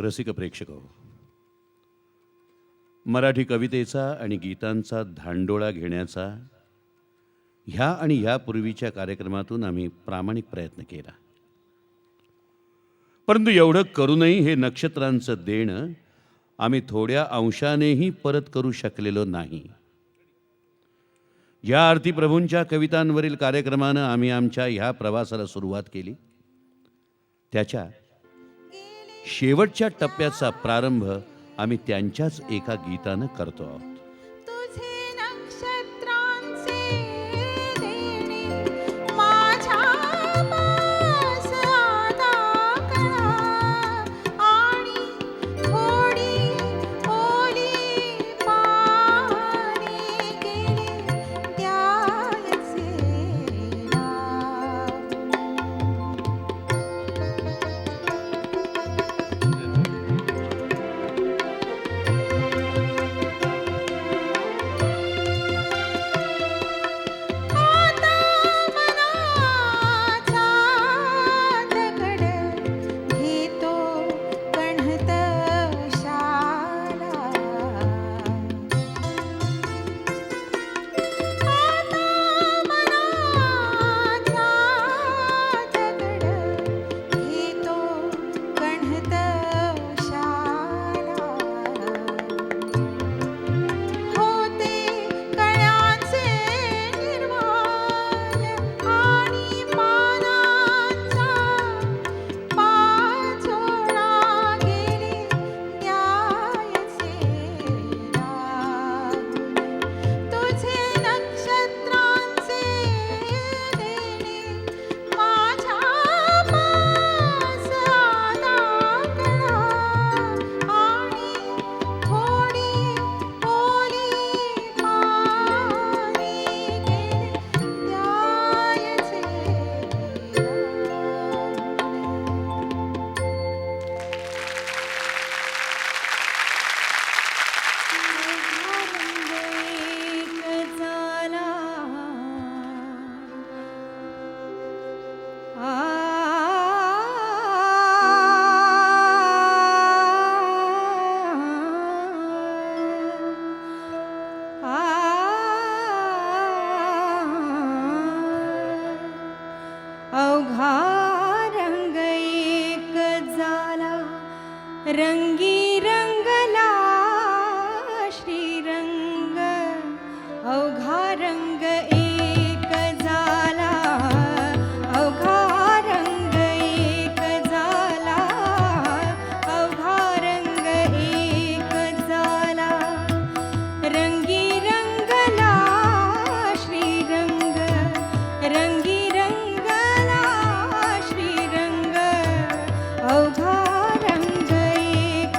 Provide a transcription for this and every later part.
रसिक प्रेक्षक हो, मराठी कवितेचा आणि गीतांचा धांडोळा घेण्याचा ह्या आणि यापूर्वीच्या कार्यक्रमातून आम्ही प्रामाणिक प्रयत्न केला, परंतु एवढं करूनही हे नक्षत्रांचं देणं आम्ही थोड्या अंशानेही परत करू शकलेलो नाही. या आरती प्रभूंच्या कवितांवरील कार्यक्रमानं आम्ही आमच्या ह्या प्रवासाला सुरुवात केली. त्याच्या शेवटच्या टप्प्याचा प्रारंभ आम्ही त्यांच्याच एका गीतानं करतो आहोत. रंगी रंगला श्रीरंग, अवघा रंग एक झाला, अवघा रंग एक झाला, अवघा रंग एक झाला. रंगी रंगला श्रीरंग, रंगी रंगला श्रीरंग, अवघा रंग एक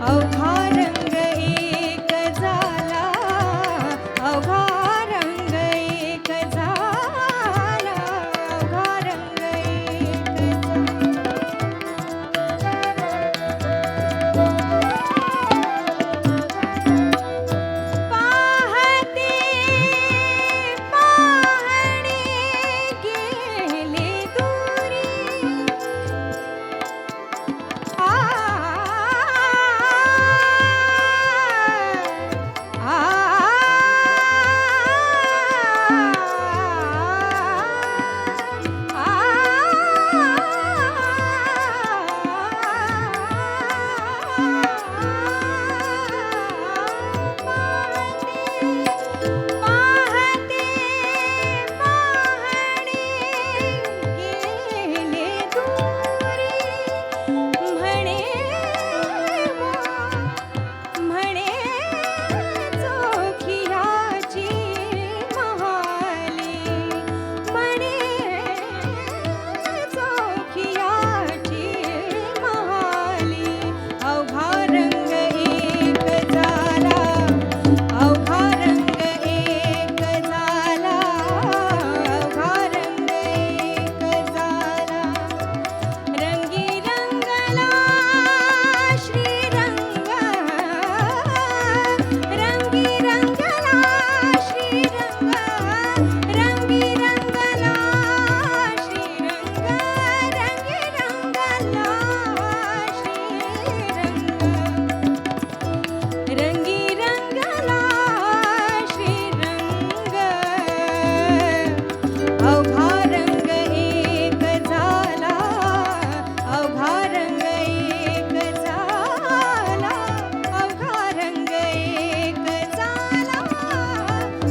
अवघा रंग एक झाला, अवघा रंग एक झाला, अवघा रंग एक पाहते पाहणे गेले दूरी, आ पाहते पाहणे गेले दूरी, म्हणे म्हणे चोखियाची महाली, म्हणे चोखियाची महाली, अवघा रंग एक झाला, अवघा रंग एक झाला, अवघा रंग एक झाला, रंगी रंगला श्रीरंग, रंगी रंगला श्रीरंग, रंगी रंगला श्रीरंग, रंगी रंगला श्रीरंग, रंगी रंगला श्रीरंग, अवघा रंग एक झाला, अवघा रंग एक झाला, अवघा रंग एक झाला,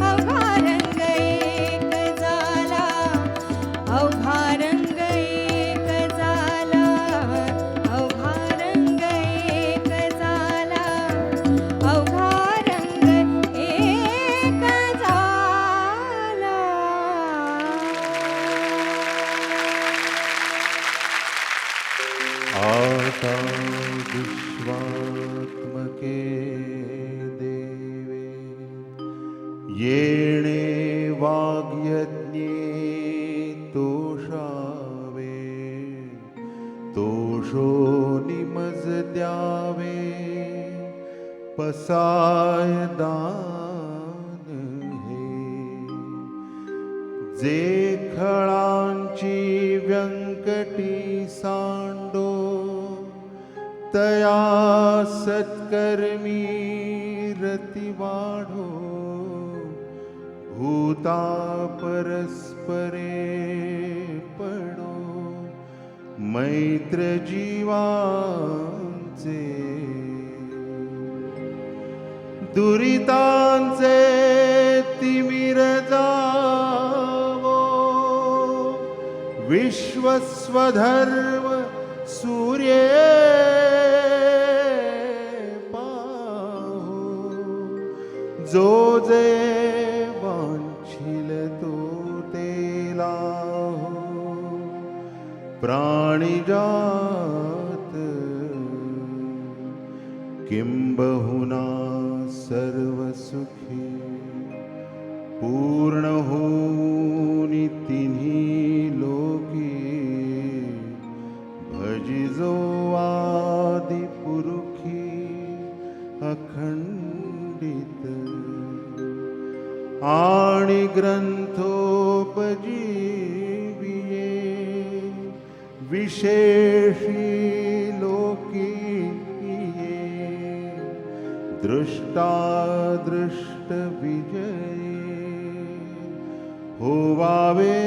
अवघा रंग एक झाला, अवघा रंग एक झाला, अवघा रंग एक झाला, अवघा रंग एक झाला. आता विश्वात्मके देवे येणे वाग्यज्ञे तोषावे, तोषो निमज द्यावे पसाय दान हे, जे खळांची व्यंकटी सांडो तया सत्कर्मी रती वाढो, भूता परस्परे पडो मैत्र जीवांचे, दुरितांचे तिमिर जावो, विश्वस्वधर्म सूर्ये पाहो, जो जे वांछिल तो ते लाहो, प्राणिजात किंबहुना सर्वसुखी, पूर्ण होनी तिन्ही लोकी, भजिजो आदि पुरुखी अखंडित, आणि ग्रंथोपजीविये विशेषी लोकी ये, दृष्टादृष्ट विजये होवावे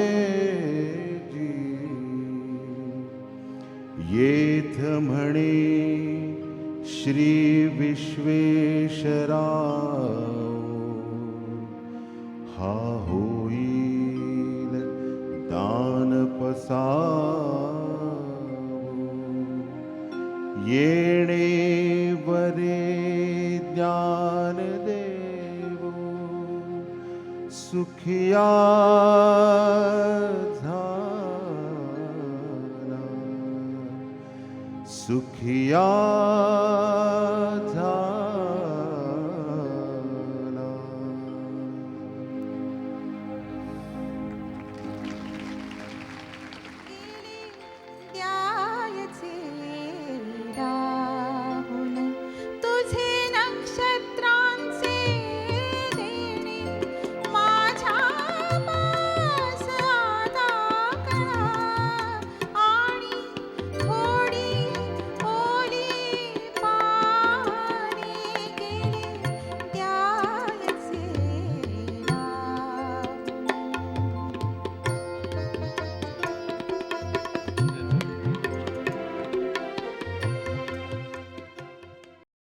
जी, येथ म्हणे श्री विश्वेश्वराव, हा होईल दान पसावो, येणे वरे ज्ञान देवो, सुखिया झाला, सुख सखिया झाल्या